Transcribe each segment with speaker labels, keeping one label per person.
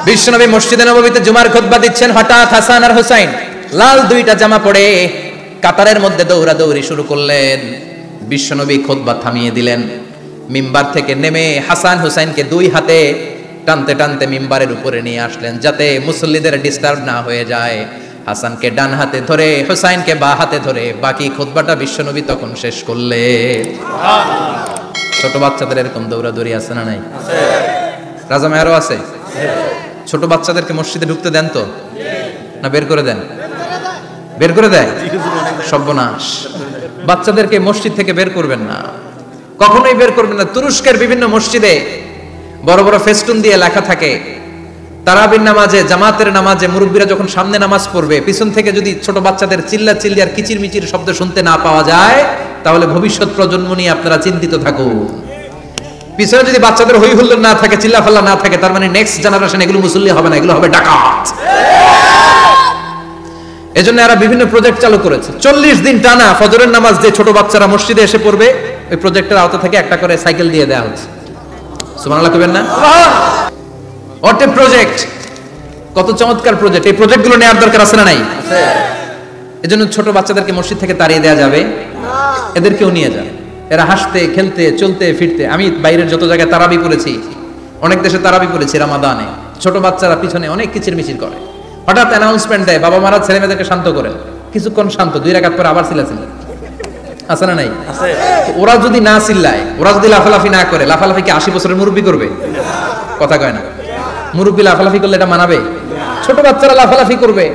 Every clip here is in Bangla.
Speaker 1: বিশ্বনবী মসজিদে নববীতে জুমার খুতবা দিচ্ছেন, হঠাৎ হাসান আর হুসাইন লাল দুইটা জামা পরে কাতারের মধ্যে দৌড়াদৌড়ি শুরু করলেন। বিশ্বনবী খুতবা থামিয়ে দিলেন। মিম্বার থেকে নেমে হাসান হুসাইনকে দুই হাতে টানতে টানতে মিম্বারের উপরে নিয়ে আসলেন, যাতে মুসল্লিদের ডিস্টার্ব না হয়ে যায়। হাসানকে ডান হাতে ধরে, হুসাইনকে বা হাতে ধরে বাকি খুতবাটা বিশ্বনবী তখন শেষ করলেন। ছোট বাচ্চাদের এরকম দৌড়াদৌড়ি আছে না নাই? রাজা মেয়ারও আছে। ছোট বাচ্চাদেরকে মসজিদে ঢুকতে দেন তো না বের করে দেন? বের করে দেয়। সর্বনাশ, বাচ্চাদেরকে মসজিদ থেকে বের করবেন না, কখনোই বের করবেন না। তুরস্কের বিভিন্ন মসজিদে বড় বড় ফেস্টুন দিয়ে লেখা থাকে, তারাবির নামাজে, জামাতের নামাজে মুরব্বীরা যখন সামনে নামাজ পড়বে, পিছন থেকে যদি ছোট বাচ্চাদের চিল্লা চিল্লি আর কিচির মিচির শব্দ শুনতে না পাওয়া যায়, তাহলে ভবিষ্যৎ প্রজন্ম নিয়ে আপনারা চিন্তিত থাকুন। পিছনে যদি বাচ্চাদের হই হুল্লোড় না থাকে, চিল্লাফাল্লা না থাকে, তার মানে নেক্সট জেনারেশন এগুলো মুসল্লি হবে না, এগুলো হবে ডাকাত। এজন্য এরা বিভিন্ন প্রজেক্ট চালু করেছে। 40 দিন টানা ফজরের নামাজ যে ছোট বাচ্চারা মসজিদে এসে পড়বে, ওই প্রজেক্টের আওতা থেকে একটা করে সাইকেল দিয়ে দেওয়া হচ্ছে। সুবহানাল্লাহ কইবেন না? What a project! কত চমৎকার প্রজেক্ট! এই প্রজেক্টগুলো নেওয়ার দরকার আছে না নাই? আছে। এজন্য ছোট বাচ্চাদেরকে মসজিদ থেকে তাড়িয়ে দেওয়া যাবে, এদেরকেও নিয়ে যান। এরা হাসতে খেলতে চলতে ফিরতে, আমি বাইরের যত জায়গায় তারাবি পড়েছি, অনেক দেশে তারাবি পড়েছি রামাদানে, ছোট বাচ্চারা পিছনে অনেক কিচির মিচির করে। হঠাৎ অ্যানাউন্সমেন্ট দেয়, বাবা মারা ছেলে মেয়েদেরকে শান্ত করেন। কিছুক্ষণ শান্ত, 2 রাকাত পরে আবার চিল্লাচিল্লি। আছে না নাই? আছে। ওরা যদি না চিল্লায়, ওরা যদি লাফালাফি না করে, লাফালাফি কি 80 বছরের মুরব্বি করবে? কথা কয় না। মুরব্বি লাফালাফি করলে এটা মানাবে? ছোট বাচ্চারা লাফালাফি করবে,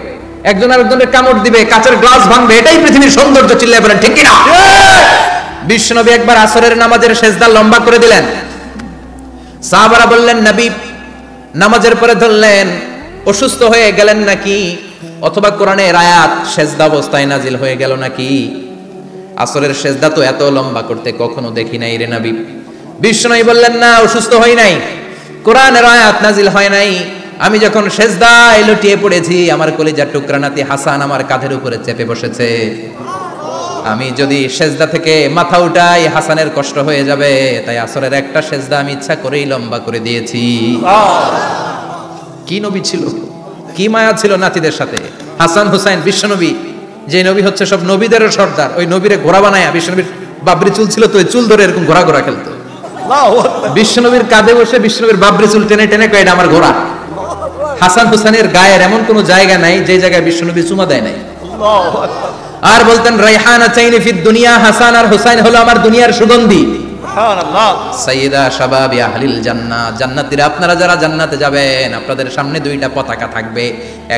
Speaker 1: একজন আরেকজনের কামড় দিবে, কাচের গ্লাস ভাঙবে, এটাই পৃথিবীর সৌন্দর্য। চিল্লায় বলেন ঠিক কিনা? বিশ্বনবী একবার আসরের নামাজের সেজদা লম্বা করে দিলেন। সাহাবারা বললেন, নবী নামাজের পরে ধরলেন, অসুস্থ হয়ে গেলেন নাকি? অথবা কোরআনের আয়াত সেজদা অবস্থায় নাজিল হয়ে গেল নাকি? আসরের সেজদা তো এত লম্বা করতে কখনো দেখি নাই রে নবী। বিশ্বনবী বললেন, না, অসুস্থ হই নাই, কোরআনের আয়াত নাজিল হয় নাই। আমি যখন সেজদায় লুটিয়ে পড়েছি, আমার কলিজার টুকরা নাতি হাসান আমার কাঁধের উপরে চেপে বসেছে। আমি যদি সেজদা থেকে মাথা উঠাই, হাসানের কষ্ট হয়ে যাবে, তাই আসরের একটা সেজদা আমি ইচ্ছা করেই লম্বা করে দিয়েছি। কি নবী ছিল, কি মায়া ছিল নাতিদের সাথে। হাসান হুসাইন, বিশ্বনবী যে নবী হচ্ছে সব নবীদেরও সর্দার, ওই নবীরে ঘোড়া বানায়, বিশ্বনবীর বাবরি চুল ছিল তো, ওই চুল ধরে এরকম ঘোড়া ঘোড়া খেলতো। বিশ্বনবীর কাঁধে বসে বিশ্বনবীর বাবরি চুল টেনে টেনে কয়, এটা আমার ঘোড়া। হাসান হুসাইনের গায়ের এমন কোন জায়গা নাই যে জায়গায় বিশ্বনবী চুমা দেয় নাই। আর বলতেন, রাইহানা চাইনি ফিদ দুনিয়া, হাসান আর হুসাইন হলো আমার দুনিয়ার সুগন্ধি। সুবহানাল্লাহ। সাইয়্যিদা শাবাবি আহলিল জান্নাহ, জান্নাতীরা আপনারা যারা জান্নাতে যাবেন, আপনাদের সামনে 2টা পতাকা থাকবে,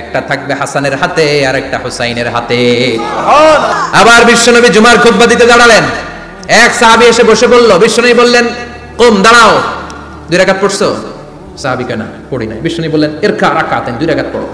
Speaker 1: একটা থাকবে হাসানের হাতে আর একটা হুসাইনের হাতে। সুবহানাল্লাহ। আবার বিশ্বনবী জুমার খুতবা দিতে দাঁড়ালেন। এক সাহাবী এসে বসে বলল, বিশ্বনবী বললেন, কুম, দাঁড়াও, 2 রাকাত পড়ছো? সাহাবী কেন? পড়ি নাই। বিশ্বনবী বললেন, ইরকা রাকাতান, 2 রাকাত পড়ো।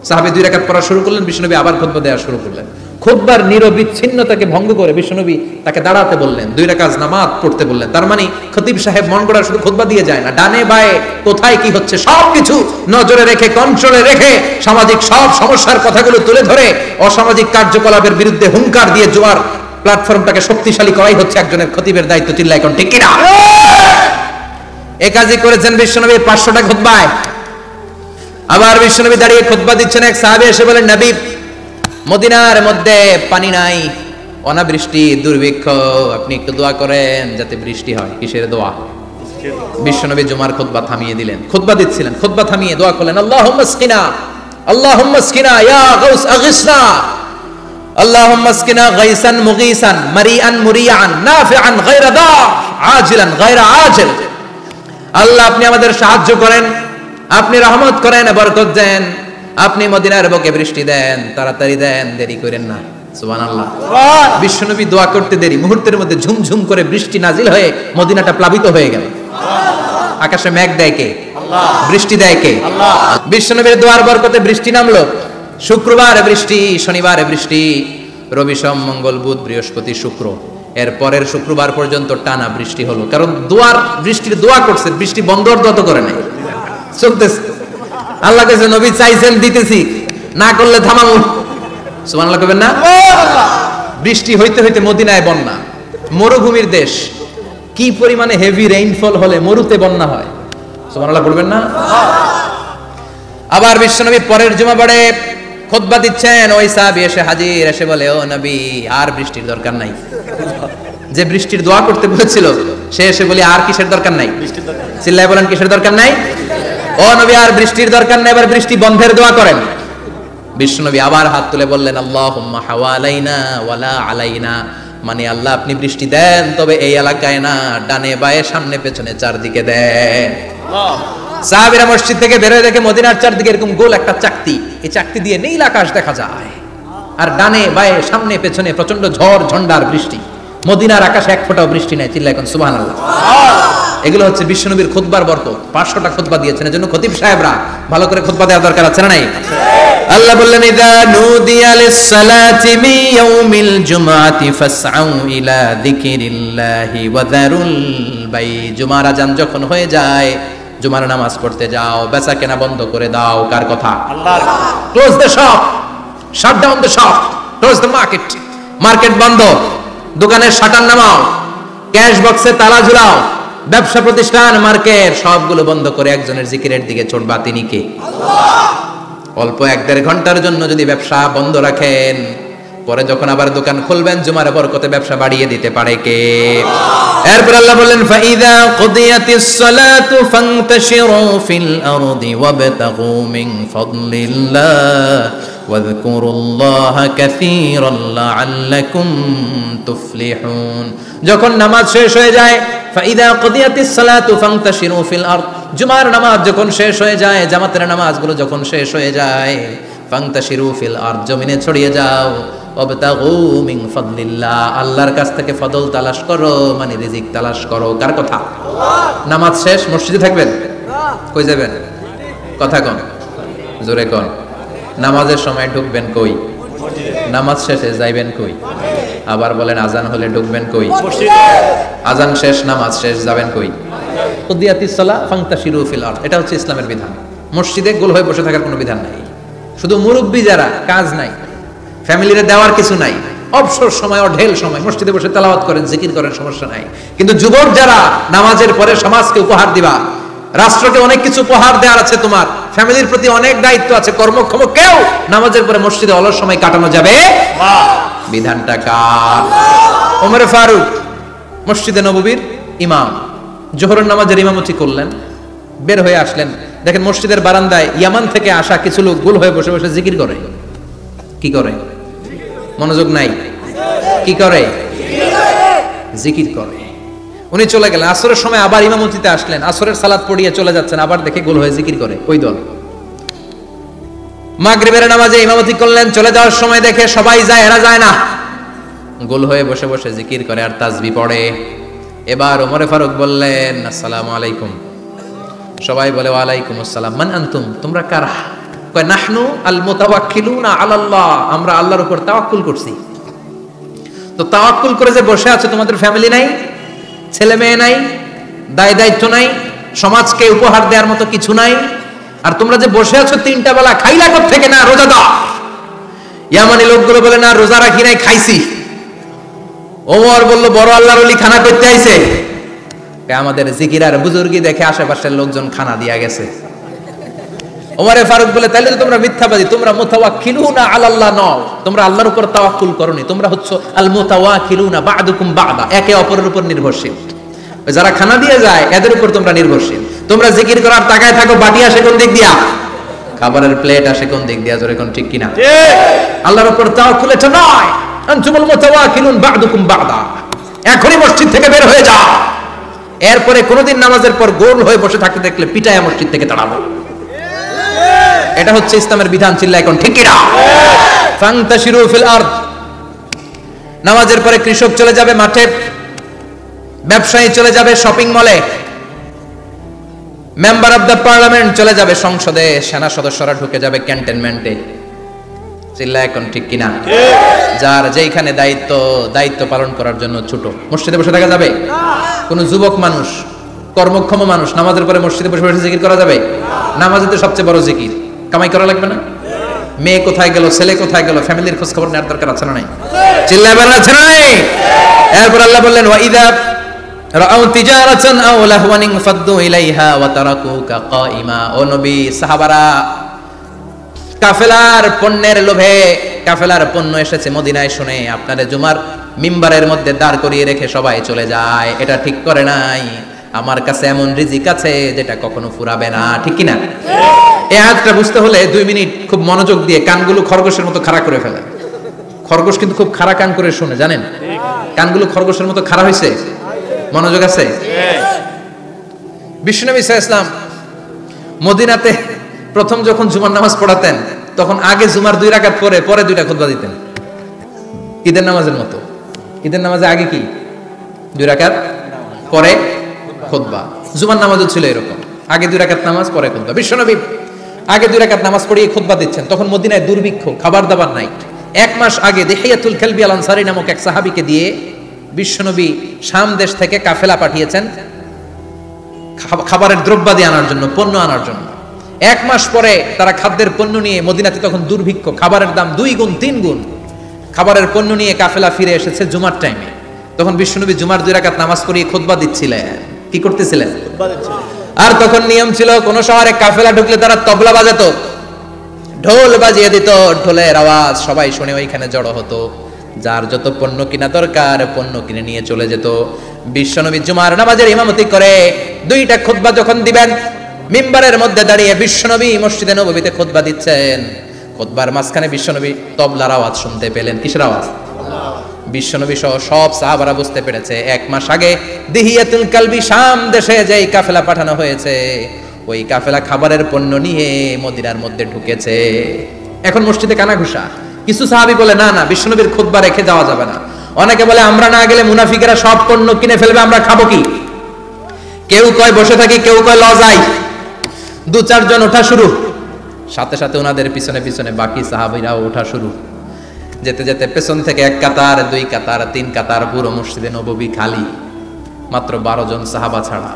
Speaker 1: সাহাবী 2 রাকাত পড়া শুরু করলেন, বিশ্বনবী আবার খুতবা দেওয়া শুরু করলেন। খুতবার নিরবিচ্ছিন্নতাকে ভঙ্গ করে বিশ্বনবী তাকে দাঁড়াতে বললেন, 2 রাকাত নামাজ পড়তে বললেন। তার মানে খতিব সাহেব মন গড়া শুধু খুতবা দিয়ে যায় না, ডানে বায়ে কোথায় কি হচ্ছে সবকিছু নজরে রেখে, কন্ট্রোলে রেখে, সামাজিক সব সমস্যার কথাগুলো তুলে ধরে অসামাজিক কার্যকলাপের বিরুদ্ধে হুঙ্কার দিয়ে জোয়ার প্ল্যাটফর্মটাকে শক্তিশালী করাই হচ্ছে একজনের খতিবের দায়িত্ব। চিল্লায় এখন ঠিক কিনা? এই কাজই করেছেন বিশ্বনবী 500টা খুতবায়। আবার বিশ্বনবী দাঁড়িয়ে খুতবা দিচ্ছেন, এক সাহাবী এসে বলেন, নবী মদিনার মধ্যে পানি নাই, অনাবৃষ্টি, দুর্ভিক্ষ, আপনি একটু দোয়া করেন যাতে বৃষ্টি হয়। কিসের দোয়া? বিশ্বনবী জুমার খুতবা থামিয়ে দিলেন, খুতবা দিচ্ছিলেন, খুতবা থামিয়ে দোয়া করলেন, আল্লাহুম্মা আসকিনা, আল্লাহুম্মা আসকিনা ইয়া গাউস আগিসনা, আল্লাহুম্মা আসকিনা গাইসান মুগীসান, মারিআন মুরিআন, নাফিআন গায়রা দার, আজিলান গায়রা আজিল। আল্লাহ আপনি আমাদের সাহায্য করেন, আপনি রহমত করেন, বরকত দেন, আপনি মদিনার বুকে বৃষ্টি দেন, তাড়াতাড়ি দেন, দেরি করেন না। সুবহানাল্লাহ। বিশ্বনবী দোয়া করতে দেরি, মুহূর্তের মধ্যে ঝুমঝুম করে বৃষ্টি নাজিল হয়ে মদিনাটা প্লাবিত হয়ে গেল। আকাশে মেঘ দেয় কে? আল্লাহ। বৃষ্টি দেয় কে? আল্লাহ। বিশ্বনবীর দোয়ার বরকতে বৃষ্টি নামলো। শুক্রবারে বৃষ্টি, শনিবারে বৃষ্টি, রবি সোম মঙ্গল বুধ বৃহস্পতি শুক্র, এর পরের শুক্রবার পর্যন্ত টানা বৃষ্টি হলো। কারণ দোয়ার বৃষ্টির দোয়া করছে, বৃষ্টি বন্ধ তো করে নাই, চলতেছে। আল্লাহ কাছে নবী চাইছেন, দিতেছি, না করলে থামাবো। সুবহানাল্লাহ কইবেন না? বৃষ্টি হইতে হইতে মদিনায় বন্যা, মরুভূমির দেশ, কি পরিমাণে হেভি রেইনফল হলে মরুতে বন্যা হয়। সুবহানাল্লাহ বলবেন না? আবার বিশ্বনবী পরের জুমাবারে খুতবা দিচ্ছেন, ওই সাহাবী এসে হাজির, এসে বলে, ও নবী আর বৃষ্টির দরকার নাই। যে বৃষ্টির দোয়া করতে বলেছিল সে এসে বলি আর কিসের দরকার নাই? চিল্লায় বলেন কিসের দরকার নাই? ও নবী আর বৃষ্টির দরকার নাই, এবার বৃষ্টি বন্ধের দোয়া করেন। বিশ্বনবী আবার হাত তুলে বললেন, আল্লাহুম্মা হাওয়ালাইনা ওয়ালা আলাইনা, মানে আল্লাহ আপনি বৃষ্টি দেন তবে এই এলাকায় না, ডানে বায়ে সামনে পেছনে চারদিকে দেন। সাহাবীরা মসজিদ থেকে বের হয়ে দেখে মদিনার চারদিকে এরকম গোল একটা চাকতি, এই চাকতি দিয়ে নীল আকাশ দেখা যায়, আর ডানে বায়ে সামনে পেছনে প্রচন্ড ঝড় ঝন্ডার বৃষ্টি। মদিনার আকাশে এক ফোঁটাও বৃষ্টি নাই। চিল্লায় এখন সুবহানাল্লাহ। এগুলো হচ্ছে বিশ্বনবীর খুতবার বরকত। 500টা খুতবা দিয়েছেন, এজন্য খতিব সাহেবরা ভালো করে খুতবা দেওয়ার দরকার আছে না নাই? আল্লাহ বললেন, ইযা নুদিয়া লিস-সালাতি মিন ইয়াউমিল জুমআতি ফাসআউ ইলা যিকিরিল্লাহি ওয়া যারুল বাই। জুমার আযান যখন হয়ে যায়, জুমার নামাজ পড়তে যাও, বেচা কেনা বন্ধ করে দাও। কার কথা? আল্লাহর। Close the shop, shut down the shop, close the market. Market বন্ধ, দোকানের শাটার নামাও, ক্যাশ বক্সে তালা ঝুলাও, ব্যবসা প্রতিষ্ঠান মার্কেট সবগুলো বন্ধ করে একজনের জিকিরের দিকে ছুটবা। তিনি কে? আল্লাহ। অল্প 1-1.5 ঘন্টার জন্য যদি ব্যবসা বন্ধ রাখেন, পরে যখন আবার দোকান খুলবেন জুমার বরকতে ব্যবসা বাড়িয়ে দিতে পারে কে? এরপর আল্লাহ বললেন, ফাইদা কুদিয়াতিস সালাতু ফান্তাশিরু ফিল আরদি ওয়াবতাগু মিন ফাদলিল্লাহ ওয়াযকুরুল্লাহা কাসীরান লাআল্লাকুম তুফলিহুন। যখন নামাজ শেষ হয়ে যায়, ফাইদা কুদিয়াতিস সালাতু ফান্তাশিরু ফিল আরদ, জুমার নামাজ যখন শেষ হয়ে যায়, জামাতের নামাজগুলো যখন শেষ হয়ে যায়, ফান্তাশিরু ফিল আরদ, জমিনে ছড়িয়ে যাও, ওয়াবতাগু মিন ফাদলিল্লাহ, আল্লাহর কাছ থেকে ফজল তালাশ করো, মানে রিজিক তালাশ করো। কার কথা? আল্লাহ। নামাজ শেষ মসজিদে থাকবেন? কই যাবেন? কথা কোন, জোরে কোন। নামাজের সময় ঢুকবেন কই? নামাজ শেষে যাইবেন কই? আবার বলেন আজান হলে ঢুকবেন কই? মসজিদে। আজান শেষ নামাজ শেষ যাবেন কই? কুদিয়াতিস সালাহ ফান্তাশিরু ফিল আরদ। এটা হচ্ছে ইসলামের বিধান। মসজিদে গোল হয়ে বসে থাকার কোনো বিধান নাই। শুধু মুরব্বী যারা, কাজ নাই, ফ্যামিলিরে দেওয়ার কিছু নাই, অবসর সময় অঢেল সময় মসজিদে বসে তেলাওয়াত করেন, জিকির করেন, সমস্যা নাই। কিন্তু যুবক যারা, নামাজের পরে সমাজকে উপহার দিবা, রাষ্ট্রকে অনেক কিছু উপহার দেওয়ার আছে, তোমার ফ্যামিলির প্রতি অনেক দায়িত্ব আছে, কর্মক্ষম কেউ নামাজের পরে মসজিদে অলস সময় কাটানো যাবে না। বিধানটা কার? ওমর ফারুক মসজিদে নববীর ইমাম, জোহরের নামাজের ইমামতি করলেন, বের হয়ে আসলেন, দেখেন মসজিদের বারান্দায় ইয়ামান থেকে আসা কিছু লোক গোল হয়ে বসে বসে জিকির করে। কি করে? মনোযোগ নাই। কি করে? জিকির করে। উনি চলে গেলেন, আসরের সময় আবার ইমামতিতে আসলেন, আসরের সালাত পড়িয়ে চলে যাচ্ছেন, আবার দেখে গোল হয়ে জিকির করে ওই দল। মাগরিবের নামাজে ইমামতি করলেন, চলে যাওয়ার সময় দেখে সবাই যায়, এরা যায় না, গোল হয়ে বসে বসে জিকির করে আর তাসবিহ পড়ে। এবার ওমর ফারুক বললেন, আসসালামু আলাইকুম। সবাই বলে ওয়ালাইকুম আসসালাম। মান আনতুম, তোমরা কারা? কয় নাহনু আল মুতাওয়াক্কিলুনা আলাল্লাহ, আমরা আল্লাহর উপর তাওয়াক্কুল করছি। তো তাওয়াক্কুল করে যে বসে আছো, তোমাদের ফ্যামিলি নাই, ছেলে মেয়ে নাই, দায় দায়িত্ব নাই, সমাজকে উপহার দেওয়ার মতো কিছু নাই, আর তোমরা যে বসে আছো 3টা বেলা খাইলা কোথা থেকে? না রোজাদার। ইয়ামানি লোকগুলো বলে না রোজা রাখি নাই, খাইছি। ওমর বলল, বড় আল্লাহর ওলি খানা করতে আইছে? আমাদের জিকির আর বুজুর্গি দেখে আশেপাশের লোকজন খানা দিয়া গেছে। ওমরে ফারুক বলে, তাহলে তো তোমরা মিথ্যাবাদী, তোমরা মুতাওয়াক্কিলুনা আলাল্লাহ নও, তোমরা আল্লাহর উপর তাওয়াক্কুল করনি, তোমরা হচ্ছে আল মুতাওয়াক্কিলুনা বা'দুকুম বা'দা, একে অপরের উপর নির্ভরশীল। যারা খানা দিয়ে যায় এদের উপর তোমরা নির্ভরশীল। তোমরা জিকির করার তাকায় থাকো, বাটি আসে কোন দিক দিয়া, খাবারের প্লেট আসে কোন দিক দিয়া, জোরে কোন, ঠিক কিনা? ঠিক। আল্লাহর উপর তাওয়াক্কুল এটা নয়। আনতুমুল মুতাওয়াক্কিলুন বা'দুকুম বা'দা, এখনই মসজিদ থেকে বের হয়ে যাও। এরপরে কোনদিন নামাজের পর গোল হয়ে বসে থাকতে দেখলে পিটায়া মসজিদ থেকে তাড়াবো। এটা হচ্ছে ইসলামের বিধান। চিল্লা এখন, ঠিক কিনা? ফান্তাশিরু ফিল আরদ। নামাজের পরে কৃষক চলে যাবে মাঠে, ব্যবসায়ী চলে যাবে শপিং মলে, মেম্বার অফ দ্য পার্লামেন্ট চলে যাবে সংসদে, সেনা সদস্যরা ঢুকে যাবে ক্যান্টনমেন্টে। চিল্লা এখন, ঠিক কিনা? যার যেখানে দায়িত্ব পালন করার জন্য ছোট, মসজিদে বসে থাকা যাবে? কোন যুবক মানুষ, কর্মক্ষম মানুষ নামাজের পরে মসজিদে বসে বসে জিকির করা যাবে? নামাজে তো সবচেয়ে বড় জিকির, কামাই করা লাগবে না? মেয়ে কোথায় গেল, ছেলে কোথায় গেল, ফ্যামিলির খোঁজ খবর নেওয়ার দরকার আছে না নাই? চিল্লায় বলেন আছে না নাই? এরপর আল্লাহ বললেন, ওয়া ইযা রাআউ তিজারাতান আও লাহওয়ান ফাদ্দু ইলাইহা ওয়া তারাকুকা কাইমা। ও নবী, সাহাবারা কাফেলার পণ্যের লোভে, কাফেলার পণ্য এসেছে মদিনায় শুনে আপনারা জুমার মিম্বারের মধ্যে দাঁড় করিয়ে রেখে সবাই চলে যায়। এটা ঠিক করে নাই। আমার কাছে এমন রিজিক আছে যেটা কখনো ফুরাবে না, ঠিক কিনা? এই আয়াতটা বুঝতে হলে 2 মিনিট খুব মনোযোগ দিয়ে কানগুলো খরগোশের মতো খাড়া করে ফেলেন। খরগোশ কিন্তু খুব খাড়া কান করে শুনে, জানেন? কানগুলো খরগোশের মতো খাড়া হয়েছে। মনোযোগ আছে? বিশ্বনবী সাল্লাল্লাহু আলাইহি ওয়াসাল্লাম মদিনাতে প্রথম যখন জুমার নামাজ পড়াতেন তখন আগে জুমার 2 রাকাত পরে 2টা খুতবা দিতেন, ঈদের নামাজের মতো। ঈদের নামাজে আগে কি 2 রাকাত, পরে খুতবা। জুমার নামাজও ছিল এরকম, আগে 2 রাকাত নামাজ, পরে খুতবা। বিশ্বনবী আগে 2 রাকাত নামাজ পড়িয়ে খুতবা দিচ্ছেন, তখন মদিনায় দুর্ভিক্ষ, খাবার দাবার নাই। 1 মাস আগে দিহিয়াতুল কালবি আল আনসারী নামক এক সাহাবীকে দিয়ে বিশ্বনবী শাম দেশ থেকে কাফেলা পাঠিয়েছেন খাবারের দ্রব্যাদি আনার জন্য, পণ্য আনার জন্য। 1 মাস পরে তারা খাদ্যের পণ্য নিয়ে, মদিনাতে তখন দুর্ভিক্ষ, খাবারের দাম 2 গুণ 3 গুণ, খাবারের পণ্য নিয়ে কাফেলা ফিরে এসেছে জুমার টাইমে। তখন বিশ্বনবী জুমার 2 রাকাত নামাজ পড়িয়ে খুতবা দিচ্ছিলেন। কি করতেছিলেন? আর তখন নিয়ম ছিল কোন শহরে কাফেলা ঢুকলে তারা তবলা বাজাতো, ঢোল বাজিয়ে দিত, ঢোলের আওয়াজ সবাই শুনে ওইখানে জড়ো হতো। যার যত পণ্য কিনা দরকার পণ্য কিনে নিয়ে চলে যেত। বিশ্বনবী জুমার নামাজের ইমামতি করে 2টা খুতবা যখন দিবেন, মিম্বারের মধ্যে দাঁড়িয়ে বিশ্বনবী মসজিদে নববীতে খুতবা দিচ্ছেন। খুতবার মাঝখানে বিশ্বনবী তবলার আওয়াজ শুনতে পেলেন। কিসের আওয়াজ? বিশ্বনবী সহ সব সাহাবারা বুঝতে পেরেছে 1 মাস আগে দিহিয়াতুল কালবি শাম দেশে যেই কাফেলা পাঠানো হয়েছে, ওই কাফেলা খাবারের পণ্য নিয়ে মদিনার মধ্যে ঢুকেছে। এখন মসজিদে কানাঘুষা। কিছু সাহাবী বলে না না, বিশ্বনবীর খুতবা রেখে যাওয়া যাবে না। অনেকে বলে আমরা না গেলে মুনাফিকেরা সব পণ্য কিনে ফেলবে, আমরা খাবো কি? কেউ কয় বসে থাকি, কেউ কয় লজাই। 2-4 জন ওঠা শুরু, সাথে সাথে ওনাদের পিছনে পিছনে বাকি সাহাবীরাও ওঠা শুরু। যেতে যেতে পেছন থেকে 1 কাতার, 2 কাতার, 3 কাতার, পুরো মসজিদে নববী খালি, মাত্র 12 জন সাহাবা ছাড়া।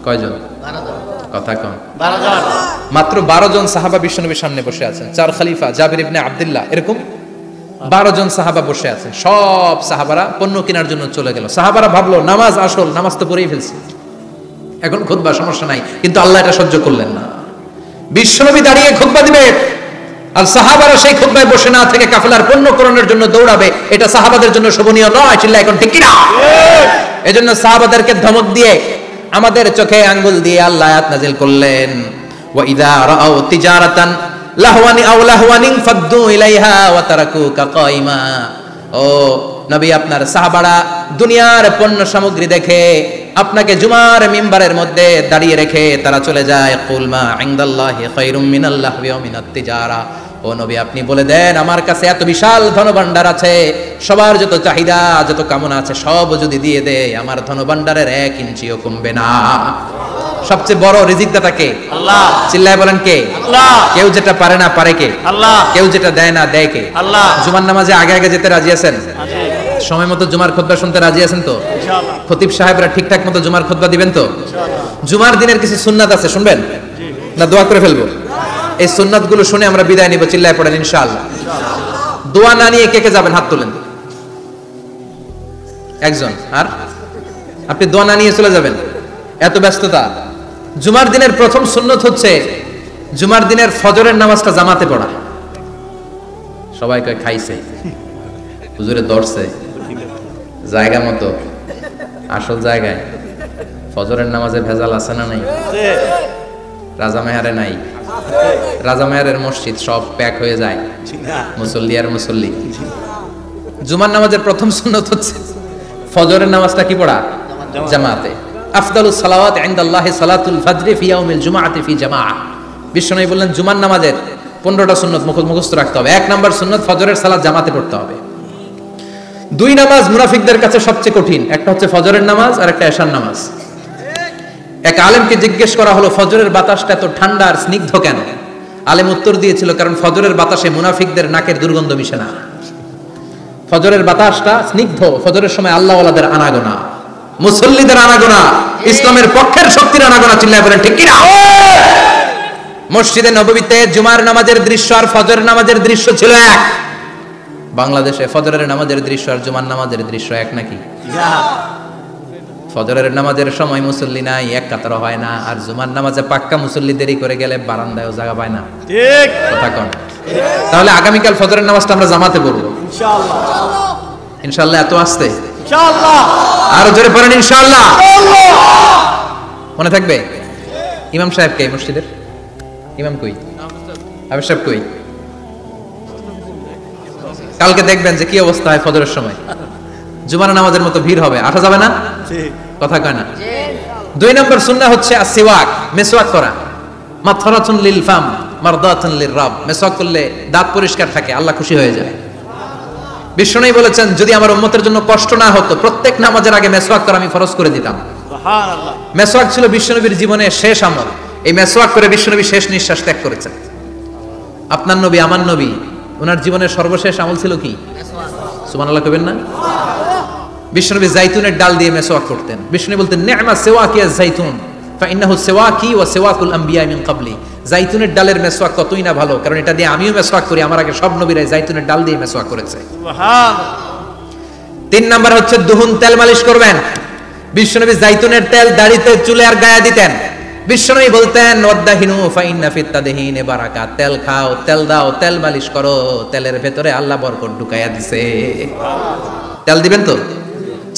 Speaker 1: কয়জন? 12 জন। কথা কম। 12 জন। মাত্র 12 জন সাহাবা বিশ্বনবীর সামনে বসে আছেন। 4 খলিফা জাবির ইবনে আব্দুল্লাহ, এরকম 12 জন সাহাবা বসে আছেন। সব সাহাবারা পণ্য কেনার জন্য চলে গেল। সাহাবারা ভাবলো নামাজ আসল, নামাজ তো পড়েই ফেলছে, এখন খুতবা সমস্যা নাই। কিন্তু আল্লাহ এটা সহ্য করলেন না। বিশ্বনবী দাঁড়িয়ে খুতবা দিবে আর সাহাবারা সেই খুতবায় বসে না থেকে কাফেলার পণ্য করণের জন্য দৌড়াবে, এটা সাহাবাদের জন্য শোভনীয় নয়। চিল্লা এখন ঠিক কিনা? এজন্য সাহাবাদেরকে ধমক দিয়ে, আমাদের চোখে আঙ্গুল দিয়ে আল্লাহ আয়াত নাযিল করলেন, ওয়া ইযা রাআউ তিজারাতান লাহওয়ানি আও লাহওয়ানিন ফাদ্দু ইলাইহা ওয়া তারাকুকা কাইমা। ও নবী, আপনার সাহাবারা দুনিয়ার পণ্য সামগ্রী দেখে আপনাকে জুমার মিম্বারের মধ্যে দাঁড়িয়ে রেখে তারা চলে যায়। কুল মা ইনদাল্লাহি খায়রুম মিনাল লাহওয়ি ওয়া মিনাত তিজারা। ও নবী, আপনি বলে দেন আমার কাছে এত বিশাল ধনভাণ্ডার আছে, সবার যত চাহিদা যত কামনা আছে সব যদি দিয়ে দেয় আমার ধনভাণ্ডারের 1 ইঞ্চিও কমবে না। সবচেয়ে বড় রিজিকদাতা কে? আল্লাহ। চিল্লায় বলেন কে? আল্লাহ। কেউ যেটা পারে না পারে কে? আল্লাহ। কেউ যেটা দেয় না দেয় কে? আল্লাহ। জুমার নামাজে আগে আগে যেতে রাজি আছেন? সময় মতো জুমার খুতবা শুনতে রাজি আছেন তো? ইনশাআল্লাহ। খতিব সাহেবরা ঠিকঠাক মতো জুমার খুতবা দিবেন তো? ইনশাআল্লাহ। জুমার দিনের কিছু সুন্নাত আছে, শুনবেন না দোয়া করে ফেলবো? এই সুন্নাতগুলো শুনে আমরা বিদায় নিব। চিল্লায় পড়েন ইনশাআল্লাহ। দোয়া না নিয়ে কে কে যাবেন? হাত তোলেন। একজন। আর আপনি দোয়া না নিয়ে চলে যাবেন? এত ব্যস্ততা। জুমার দিনের প্রথম সুন্নত হচ্ছে জুমার দিনের ফজরের নামাজটা জামাতে পড়া। সবাই কয় খাইছে, হুজুরে দর্শে জায়গা মতো, আসল জায়গায়। ফজরের নামাজে ভেজাল আছে না নাই? রাজা মেহারে নাই। রাজা মেহারের মসজিদ সব প্যাক হয়ে যায়, মুসল্লি আর মুসল্লি। জুমার নামাজের প্রথম সুন্নত হচ্ছে ফজরের নামাজটা কি পড়া? জামাতে। আফদালুস সালাওয়াত ইনদাল্লাহি সালাতুল ফাজরি ফি ইয়াউমিল জুমআতি ফি জামাআহ। বিশ্বনবী বললেন জুমার নামাজের 15টা সুন্নত মুখস্থ রাখতে হবে। 1 নাম্বার সুন্নত ফজরের সালাত জামাতে পড়তে হবে। 2 নামাজ মুনাফিকদের কাছে সবচেয়ে কঠিন, একটা হচ্ছে ফজরের নামাজ আর একটা এশার নামাজ। এক আলেমকে জিজ্ঞেস করা হলো ফজরের বাতাসটা এত ঠান্ডা আর স্নিগ্ধ কেন? আলেম উত্তর দিয়েছিল কারণ ফজরের বাতাসে মুনাফিকদের নাকের দুর্গন্ধ মিশে না। ফজরের বাতাসটা স্নিগ্ধ, ফজরের সময় আল্লাহওয়ালাদের আনাগোনা, মুসল্লিদের আনাগোনা, ইসলামের পক্ষের শক্তির আনাগোনা। চিল্লায় বলেন ঠিক কিনা? মসজিদে নববীতে জুমার নামাজের দৃশ্য আর ফজরের নামাজের দৃশ্য ছিল এক। বাংলাদেশে ফজরের নামাজের দৃশ্য আর জুমার নামাজের দৃশ্য এক নাকি? ফজরের নামাজের সময় মুসল্লি নাই, 1 কাতারও হয় না। আর জুমার নামাজে পাক্কা মুসল্লি দেরি করে গেলে বারান্দায়ও জায়গা পায় না। ঠিক কথা কোন? তাহলে আগামীকাল ফজরের নামাজটা আমরা জামাতে পড়বো
Speaker 2: ইনশাআল্লাহ
Speaker 1: ইনশাআল্লাহ। এত আসতে
Speaker 2: ইনশাআল্লাহ
Speaker 1: আরো জোরে পড়েন ইনশাআল্লাহ। মনে থাকবে? ইমাম সাহেব কে মসজিদের? ইমাম কই? আবির সাহেব কই? কালকে দেখবেন যে কি অবস্থা হয় ফজরের সময়। জুমার নামাজের মতো ভিড় হবে, আসা যাবে না? কথা কয় না। 2 নম্বর সুন্নাহ হচ্ছে আসওয়াক, মেসওয়াক করা। মাথরাতুন লিল ফাম মারদাতুন লির রাব। মেসওয়াক করলে দাঁত পরিষ্কার থাকে, আল্লাহ খুশি হয়ে যায়। বিশ্বনবী বলেছেন যদি আমার উম্মতের জন্য কষ্ট না হতো প্রত্যেক নামাজের আগে মেসওয়াক করা আমি ফরজ করে দিতাম।
Speaker 2: সুবহানাল্লাহ।
Speaker 1: মেসওয়াক ছিল বিশ্বনবীর জীবনের শেষ আমল। এই মেসওয়াক করে বিশ্বনবী শেষ নিঃশ্বাস ত্যাগ করেছেন। আপনার নবী আমার নবী ওনার জীবনের সর্বশেষ আমল ছিল কি? সুবহানাল্লাহ কইবেন না? বিশ্বনবী জাইতুনের ডাল দিয়ে মেসওয়াক করতেন। বিশ্বনবী বলতেন নি'মা সিওয়াকি আয-যাইতুন ফাইন্নাহু সিওয়াকি ওয়া সিওয়াকুল আম্বিয়া মিন ক্বাবলি। জাইতুনের ডালের মেসওয়াক কতই না ভালো, কারণ এটা দিয়ে আমিও মেসওয়াক করি, আমার আগে সব নবীরাই জাইতুনের ডাল দিয়ে মেসওয়াক করেছে।
Speaker 2: সুবহানাল্লাহ।
Speaker 1: 3 নাম্বার হচ্ছে দুহুন, তেল মালিশ করবেন। বিশ্বনবী জাইতুনের তেল দাড়িতে চুলে আর গায়ে দিতেন। বিশ্বনবী বলতেন ওয়াদাহিনু ফাইন্না ফিত তাদহিনে বারাকাত। তেল খাও, তেল দাও, তেল মালিশ করো, তেলের ভেতরে আল্লাহ বরকত ঢুকাইয়া দিছে। তেল দিবেন তো?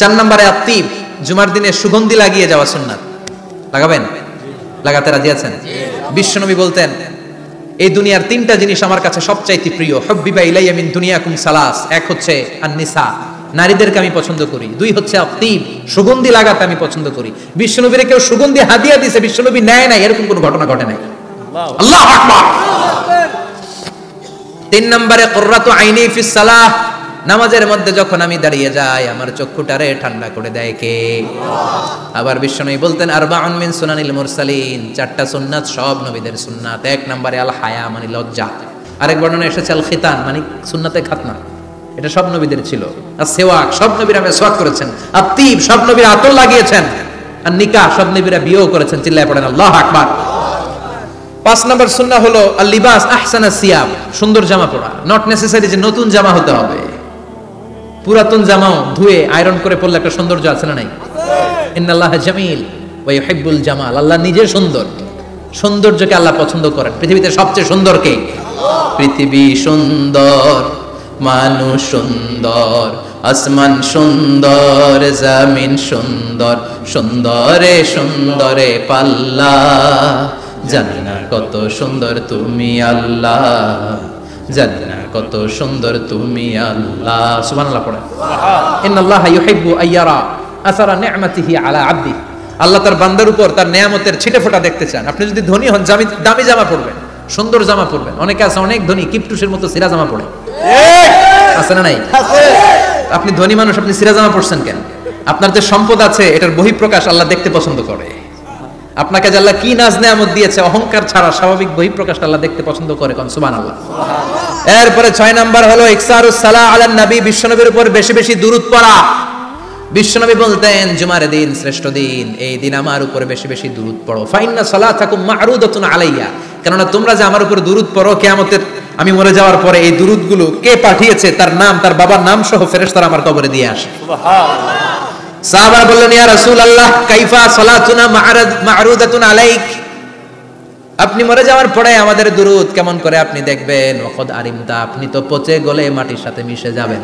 Speaker 1: 4 নম্বরে আত্তিব, জুমার দিনে সুগন্ধি লাগিয়ে যাওয়া সুন্নাত। লাগাবেন? লাগাতে রাজি আছেন? বিশ্বনবী বলতেন এই দুনিয়ার 3টা জিনিস আমার কাছে সবচাইতে প্রিয়। হুব্বিবা ইলাইয়া মিন দুনিয়াকুম সালাস। এক হচ্ছে আন-নিসা, নারীদেরকে আমি পছন্দ করি। 2 হচ্ছে আত্তিব, সুগন্ধি লাগাতে আমি পছন্দ করি। বিশ্বনবীরে কেউ সুগন্ধি হাদিয়া দিয়েছে, বিশ্বনবী নেয় নাই, এরকম কোনো ঘটনা ঘটে নাই। আল্লাহু আকবার। 3 নম্বরে কুররাতু আইনি ফিস সালাহ। নামাজের মধ্যে যখন আমি দাঁড়িয়ে যাই আমার চক্ষুটারে ঠান্ডা করে দেয় কে? আবার বিশ্বনবী বলতেন আরবাউন মিন সুনানিল মুরসালিন। 4টা সুন্নাত সব নবীদের সুন্নাত। 1 নম্বরে আল হায়া মানে লজ্জা। আরেক বর্ণনা এসেছে আল খিতান মানে সুন্নাতে খাতনা, এটা সব নবীদের ছিল। আর সেওয়াক সব নবীরা মেসওয়াক করেছেন। আত্তিব সব নবীরা আতর লাগিয়েছেন। আর নিকাহ সব নবীরা বিয়েও করেছেন। চিল্লায় পড়েন আল্লাহু আকবার। 5 নম্বর সুন্নাহ হলো আল লিবাস আহসানাস সিয়াব, সুন্দর জামা পরা। নট নেসেসারি যে নতুন জামা হতে হবে, পুরাতন জামাও ধুয়ে আয়রন করে পরলে একটা সৌন্দর্য আছে না নাই? ইন্নাল্লাহা জামিল ওয়া ইউহিব্বুল জামাল। আল্লাহ নিজে সুন্দর, সৌন্দর্যকে আল্লাহ পছন্দ করেন। পৃথিবীতে সবচেয়ে সুন্দর কে? পৃথিবী সুন্দর, মানুষ সুন্দর, আসমান সুন্দর, জমিন সুন্দর, সুন্দরে সুন্দরে পাল্লা। জানি না কত সুন্দর তুমি আল্লাহ, জানি না কত সুন্দর তুমি আল্লাহ। সুবহানাল্লাহ পড়েন। ইন্নাল্লাহা ইউহিব্বু আইয়ারা আসারা নি'মাতিহি আলা আবদি। আল্লাহ তার বান্দার উপর তার নেয়ামতের ছিটেফোঁটা দেখতে চান। আপনি যদি ধনী হন দামি জামা পরবেন, সুন্দর জামা পরবেন। অনেকে আছে অনেক ধনী কিপটুসের মতো সিরা জামা পরে, আছে না নাই? আপনি ধনী মানুষ, আপনি সিরা জামা পরছেন কেন? আপনার যে সম্পদ আছে এটার বহিঃপ্রকাশ আল্লাহ দেখতে পছন্দ করে। আপনাকে যে আল্লাহ কি নাজ নেয়ামত দিয়েছে, অহংকার ছাড়া স্বাভাবিক বহিঃপ্রকাশ আল্লাহ দেখতে পছন্দ করে। কোন সুবহানাল্লাহ। এরপরে 6 নাম্বার হলো ইকসারুস সালাহ আলান নবী, বিশ্বনবীর উপর বেশি বেশি দুরূদ পড়া। বিশ্বনবী বলতেন জুমার দিন শ্রেষ্ঠ দিন, এই দিন আমার উপর বেশি বেশি দুরূদ পড়ো। ফাইন্না সালাতাকুম মা'রুদাতুন আলাইয়া, কেননা তোমরা যে আমার উপর দুরূদ পড়ো, কিয়ামতের আমি মরে যাওয়ার পরে এই দুরূদগুলো কে পাঠিয়েছে তার নাম, তার বাবার নাম সহ ফেরেশতারা আমার কবরে দিয়ে আসে। সুবহানাল্লাহ। সাহাবারা বললেন ইয়া রাসূলুল্লাহ কাইফা সালাতুনা মা'রুদাতুন আলাইক, আপনি মরে যাওয়ার পরে আমাদের দুরূদ কেমন করে আপনি দেখবেন? ওয়াকাদ আরিমতা, আপনি তো পচে গলে মাটির সাথে মিশে যাবেন।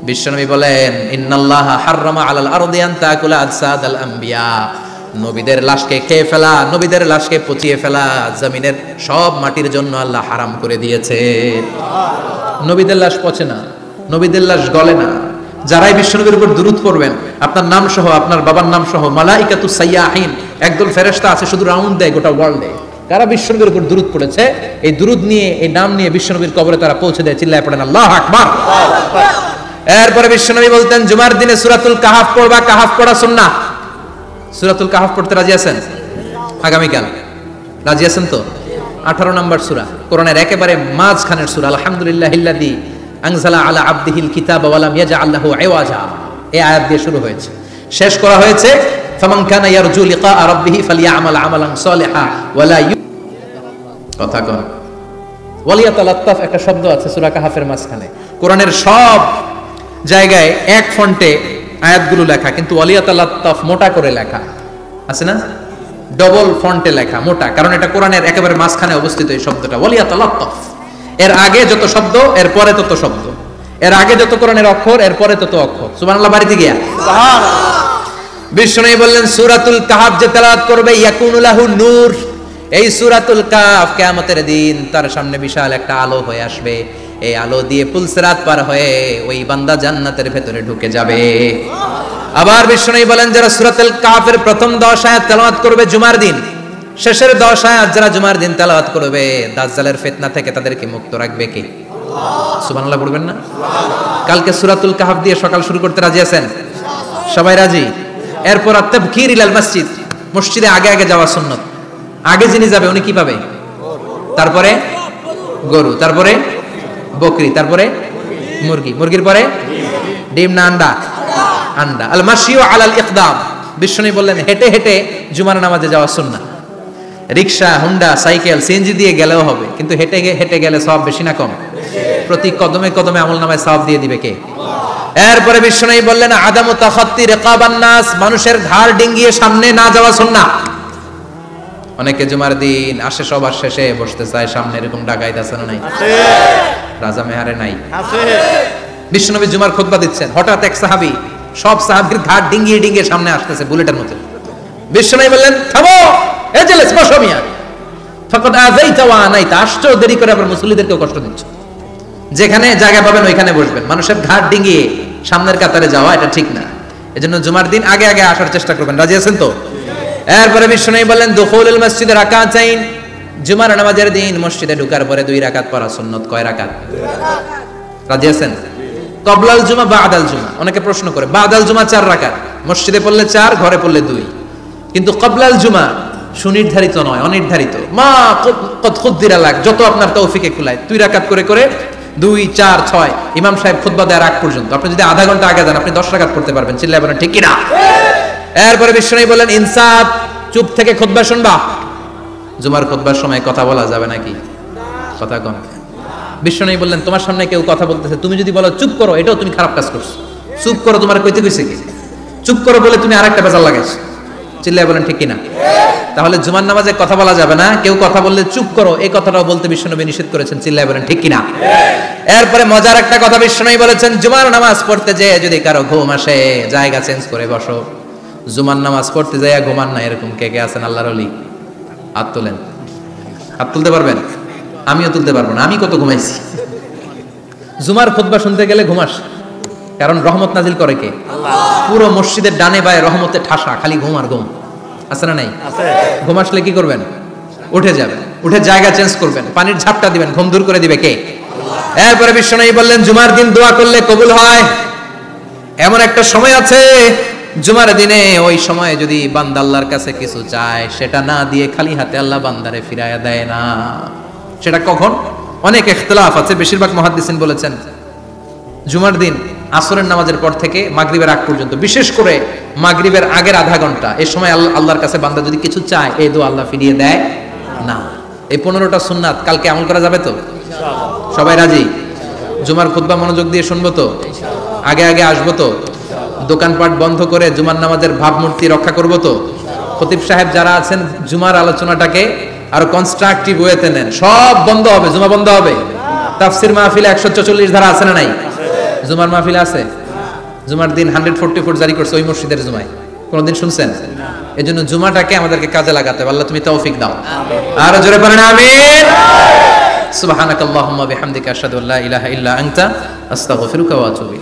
Speaker 1: বিশ্বনবী বলেন ইন্নাল্লাহা হাররামা আলাল আরদি আন তাকুলা আজসাদাল আম্বিয়া, নবীদের লাশকে খেয়ে ফেলা, নবীদের লাশকে পচিয়ে ফেলা জমিনের সব মাটির জন্য আল্লাহ হারাম করে দিয়েছে। নবীদের লাশ পচে না, নবীদের লাশ গলে না। যারাই বিশ্বনবীর উপর দুরূদ পড়বেন, আপনার নাম সহ আপনার বাবার নাম সহ মালাইকাতুস সাইয়াহিন, একদল ফেরেশতা আছে শুধু রাউন্ড দেয় গোটা ওয়ার্ল্ডে। কারা বিশ্বনবীর উপর দুরূদ পড়েছে, এই দুরূদ নিয়ে, এই নাম নিয়ে বিশ্বনবীর কবরে তারা পৌঁছে দেয়। চিল্লায় পড়েন আল্লাহু আকবার। এরপরে বিশ্বনবী বলতেন জুমার দিনে সূরাতুল কাহাফ পড়বা, কাহাফ পড়া সুন্নাহ। সূরাতুল কাহাফ পড়তে রাজি আছেন? আগামীকাল রাজি আছেন তো? 18 নম্বর সূরা, কোরআনের একেবারে মাঝখানের সূরা। আলহামদুলিল্লাহিল্লাযী আনজালা আলা আবদিহিল কিতাবা ওয়া লাম ইয়াজআল লাহু ইওয়াজা, এই আয়াত দিয়ে শুরু হয়েছে, শেষ করা হয়েছে ফামান কানা ইয়ারজু লিকা রাব্বিহি ফালইয়ামাল আমালান সালিহা ওয়া লা কথা কন ওয়ালিয়াতালাত্তাফ, একটা শব্দ আছে সূরা কাহাফের মাঝখানে। কোরআনের সব জায়গায় এক ফন্টে আয়াতগুলো লেখা, কিন্তু ওয়ালিয়াতালাত্তাফ মোটা করে লেখা আছে না, ডবল ফন্টে লেখা মোটা, কারণ এটা কোরআনের একেবারে মাঝখানে অবস্থিত এই শব্দটা ওয়ালিয়াতালাত্তাফ। এর আগে যত শব্দ এর পরে তত শব্দ, এর আগে যত কোরআনের অক্ষর এর পরে তত অক্ষর। সুবহানাল্লাহ বাড়িতে গিয়া বিষ্ণু বললেন সূরাতুল কাহফ যে তেলাওয়াত করবে ইয়াকুনু লাহু নূর, এই সূরাতুল কাহফ কিয়ামতের দিন তার সামনে বিশাল একটা আলো হয়ে আসবে, এই আলো দিয়ে পুলসিরাত পার হয়ে ওই বান্দা জান্নাতের ভেতরে ঢুকে যাবে। আবার বিষ্ণু বলেন যারা সূরাতুল কাহফের প্রথম 10 আয়াত তেলাওয়াত করবে জুমার দিন, শেষের 10 আয়াত যারা জুমার দিন তেলাওয়াত করবে দাজ্জালের ফিতনা থেকে তাদেরকে মুক্ত রাখবে কে? সুবহানাল্লাহ পড়বেন না? কালকে সূরাতুল কাহফ দিয়ে সকাল শুরু করতে রাজি আছেন? সবাই রাজি? এরপর তাবকির ইলাল মসজিদ, মসজিদে আগে আগে যাওয়া সুন্নাত। আগে যিনি যাবে উনি কি পাবে? তারপরে গরু, তারপরে বকরি, তারপরে মুরগি, মুরগির পরে ডিম না আন্ডা? আন্ডা। আল মাশিউ আলাল ইকদাম, বিষ্ণু বললেন হেঁটে হেঁটে জুমার নামাজে যাওয়া সুন্নাত। রিকশা, হুন্ডা, সাইকেল, সিএনজি দিয়ে গেলেও হবে, কিন্তু হেঁটে হেঁটে গেলে সওয়াব বেশি না কম? প্রতি কদমে কদমে আমলনামায় সওয়াব দিয়ে দিবে কে? এরপরে বিষ্ণু বললেন আদামু তাখাত্তি রিকাবান নাস, মানুষের ঘাড় ডিঙ্গিয়ে সামনে না যাওয়া সুন্নাহ। অনেকে জুমার দিন আসে সবার শেষে বসতে চায় সামনে, এরকম ডাকাইত আছে না নাই? আছে। রাজা মেহারে নাই? আছে। বিশ্বনবী জুমার খুতবা দিচ্ছেন, হঠাৎ এক সাহাবী সব সাহাবীর ঘাড় ডিঙ্গিয়ে ডিঙ্গিয়ে সামনে আসতেছে বুলেটের মতো। বিশ্বনবী বললেন থামো, এজলিস, বসো মিয়া, ফাকাদ আযাইতা ওয়া আনাইতা, আসছো দেরি করে আবার মুসল্লিদেরকেও কষ্ট দিচ্ছ। যেখানে জায়গা পাবেন ওইখানে বসবেন, মানুষের ঘাড় ডিঙ্গিয়ে সামনের কাতারে যাওয়া এটা ঠিক না। এজন্য জুমার দিন আগে আগে আসার চেষ্টা করবেন। রাজি আছেন তো? এরপরে বিষ্ণু বললেন দুখুলুল মসজিদে রাকাতাইন, জুমার নামাজের দিন মসজিদে ঢোকার পরে 2 রাকাত পড়া সুন্নাত। কয় রাকাত? 2 রাকাত। রাজি আছেন? ক্বাবলাল জুমা বাদাল জুমা, অনেকে প্রশ্ন করে বাদাল জুমা 4 রাকাত, মসজিদে পড়লে 4, ঘরে পড়লে 2, কিন্তু ক্বাবলাল জুমা সুনির্ধারিত নয়, অনির্ধারিত। মা কদ খুদ্দিরা লাক, যত আপনার তৌফিকে কুলায় 2 রাকাত করে করে 2, 4, 6 ইমাম সাহেব খুতবা দেওয়ার আগ পর্যন্ত। আপনি যদি আধা ঘন্টা আগে যান আপনি 10 রাকাত পড়তে পারবেন। চিল্লায় বলেন ঠিক কি না? এরপরে বিষ্ণু বললেন ইনসাফ, চুপ থেকে খুতবা শুনবা। জুমার খুতবার সময় কথা বলা যাবে নাকি? কথা কম। বিষ্ণু বললেন তোমার সামনে কেউ কথা বলতেছে, তুমি যদি বলো চুপ করো, এটাও তুমি খারাপ কাজ করছো। চুপ করো তোমার কইতে কইছে কি? চুপ করো বলে তুমি আরেকটা বেজাল লাগাইছো। চিল্লায় বলেন ঠিক কি না? তাহলে জুমার নামাজে কথা বলা যাবে না, কেউ কথা বললে চুপ করো এই কথাটাও বলতে বিশ্বনবী নিষেধ করেছেন। চিল্লায় বলেন ঠিক কি না? এরপরে মজার একটা কথা বিশ্বনবী বলেছেন, জুমার নামাজ পড়তে যেয়ে যদি কারো ঘুম আসে জায়গা চেঞ্জ করে বসো। জুমার নামাজ পড়তে যাইয়া ঘুমান না, এরকম কে কে আছেন আল্লাহর ওলি? হাত তোলেন। হাত তুলতে পারবেন? আমিও তুলতে পারবো না, আমি কত ঘুমাইছি। জুমার খুতবা শুনতে গেলে ঘুমাস, কারণ রহমত নাজিল করে কে? আল্লাহ। পুরো মসজিদের ডানে বায়ে রহমতে ঠাসা, খালি ঘুম আর ঘুম। আছে না নাই? আছে। ঘুম আসলে কি করবেন? উঠে যাবেন, উঠে জায়গা চেঞ্জ করবেন, পানির ঝাপটা দিবেন, ঘুম দূর করে দিবে কে? আল্লাহ। এরপরে বিশ্বনবী বললেন জুমার দিন দোয়া করলে কবুল হয়। এমন একটা সময় আছে জুমার দিনে, ওই সময় যদি বান্দা আল্লাহর কাছে কিছু চায় সেটা না দিয়ে খালি হাতে আল্লাহ বান্দারে ফিরাইয়া দেয় না। সেটা কখন? অনেক ইখতিলাফ আছে, বেশিরভাগ মুহাদ্দিসিন বলেছেন জুমার দিন আসরের নামাজের পর থেকে মাগরিবের আগ পর্যন্ত, বিশেষ করে মাগরিবের আগের আধা ঘন্টা, এই সময় আল্লাহর কাছে বান্দা যদি কিছু চায় এই দোয়া আল্লাহ ফিরিয়ে দেয় না। এই 15টা সুন্নাত কালকে আমল করা যাবে তো? ইনশাআল্লাহ। সবাই রাজি? জুমার খুতবা মনোযোগ দিয়ে শুনবো তো? আগে আগে আসবো তো? দোকানপাট বন্ধ করে জুমার নামাজের ভাবমূর্তি রক্ষা করবো তো? খতিব সাহেব যারা আছেন জুমার আলোচনাটাকে আরো কনস্ট্রাকটিভ ওয়েতে নেন। সব বন্ধ হবে, জুমা বন্ধ হবে। তাফসির মাহফিলে 144 ধারা আছে না নাই? জুমার মাহফিল আছে। জুমার দিন 144 জারি করছে ওই মসজিদের জুমায়, কোনদিন শুনছেন? এজন্য জুমাটাকে আমাদেরকে কাজে লাগাতে হবে। আল্লাহ তুমি তৌফিক দাও। আর জোরে বলেন আমিন। সুবহানাকাল্লাহুম্মা বিহামদিকা আশহাদু আল্লা ইলাহা ইল্লা আনতা আস্তাগফিরুকা ওয়া আতুবু